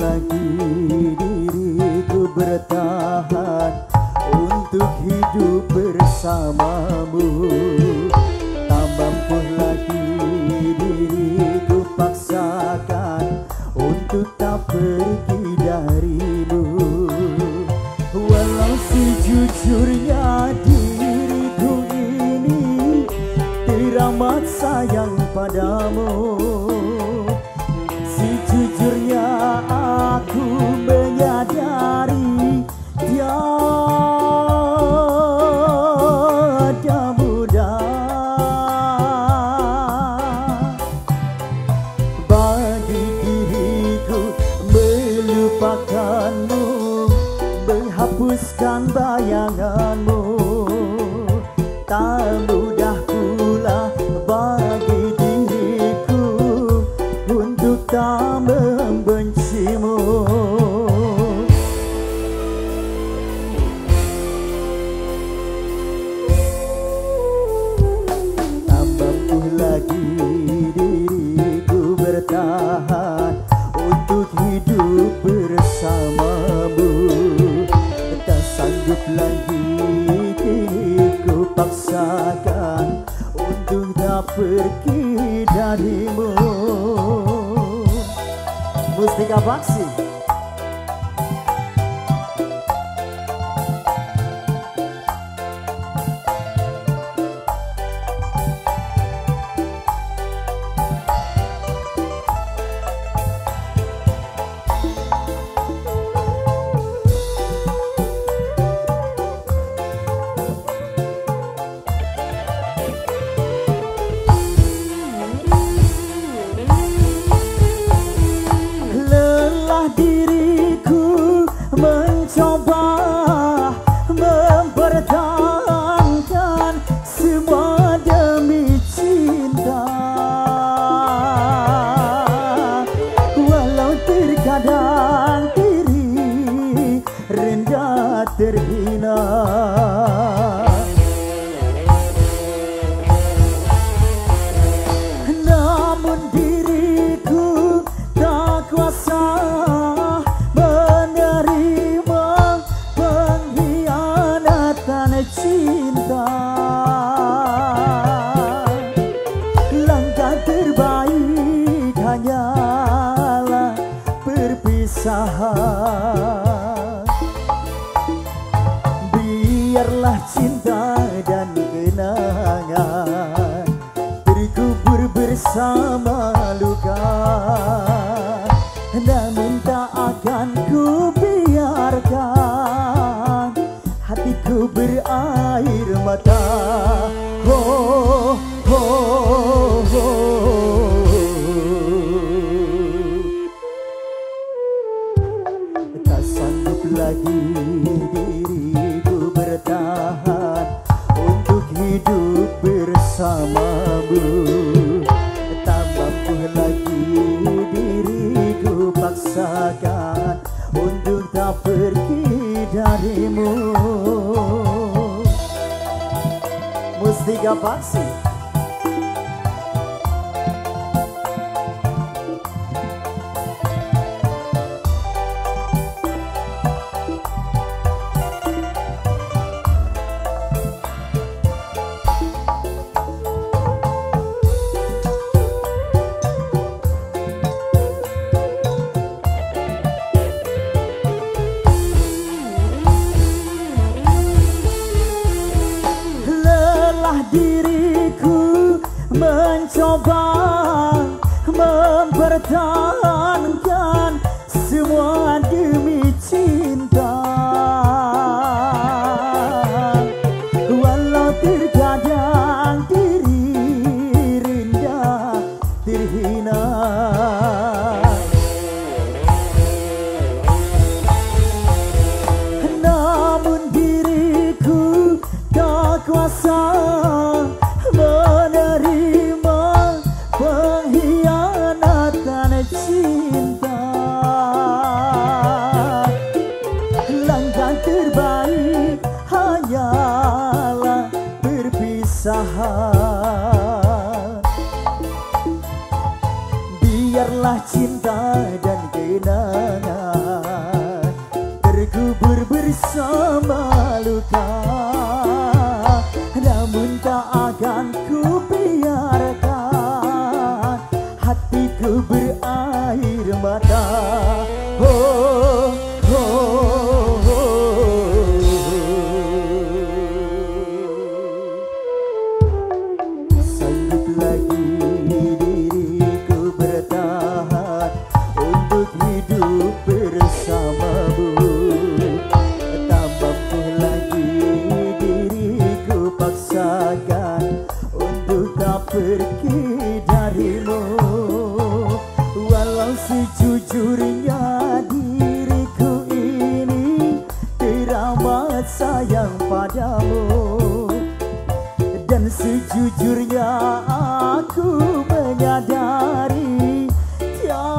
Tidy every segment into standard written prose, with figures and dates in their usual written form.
lagi diriku bertahan untuk hidup bersamamu. Tak mampu lagi diriku paksakan untuk tak pergi darimu. Walau sejujurnya diriku ini teramat sayang padamu, sejujurnya aku menyadari tiada mudah bagi diriku melupakanmu, menghapuskan bayanganmu. Tak mudah pula bagi diriku untuk tak membencimu. Tak mampu lagi diriku bertahan untuk hidup bersamamu. Tak sanggup lagi diriku paksakan untuk tak pergi darimu. Mustika Baksi. Diriku mencoba mempertahankan semua demi cinta, walau terkadang diri rendah terhina. Namun diriku tak kuasa cinta. Langkah terbaik hanyalah perpisahan. Biarlah cinta dan kenangan terkubur bersama luka, namun tak akan ku biarkan hatiku berair mata. Oh, oh, oh, oh. Tak sanggup lagi diriku bertahan untuk hidup bersamamu. Tak mampu lagi diriku paksakan untuk tak pergi darimu. Mustika Baksi. Diriku mencoba mempertahankan semua demi cinta, walau terkadang diri rendah terhina. Namun diriku tak kuasa menerima pengkhianatan cinta. bersamamu. Tak mampu lagi diriku paksakan untuk tak pergi darimu. Walau sejujurnya diriku ini teramat sayang padamu, dan sejujurnya aku menyadari tiada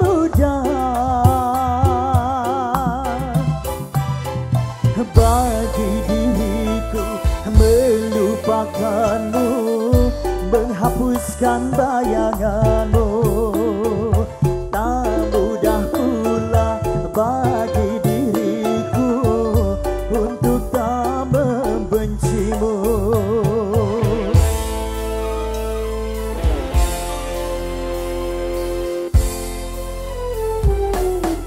mudah bagi diriku melupakanmu, menghapuskan bayanganmu. Tak mudah pula bagi diriku untuk tak membencimu.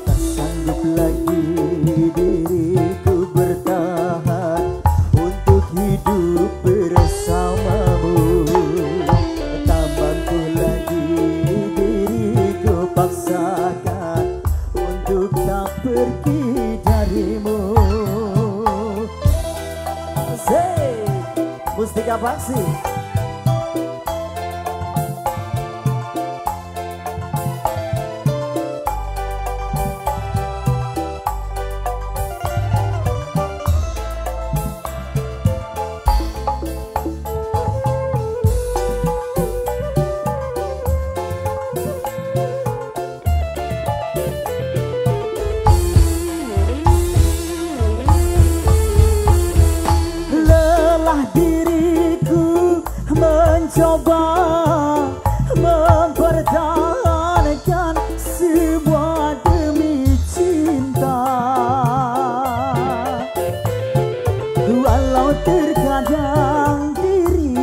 Tak sanggup lagi diriku bertahan untuk hidup bersamamu. Tak mampu lagi diriku paksakan untuk tak pergi darimu. Say, Mustika Baksi. Diriku mencoba mempertahankan semua demi cinta. Walau terkadang diri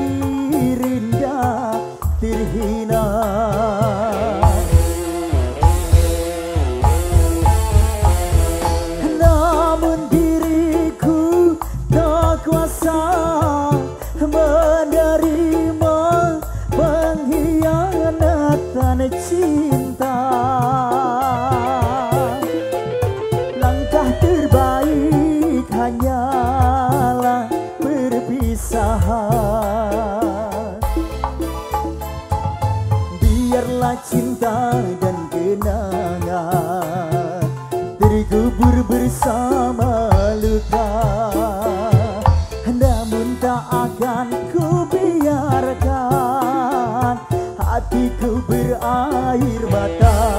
rendah terhina, namun diriku tak kuasa menerima pengkhianatan cinta. Langkah terbaik hanyalah perpisahan. Biarlah cinta dan kenangan terkubur bersama luka, namun tak akan ku biarkan hatiku berair mata.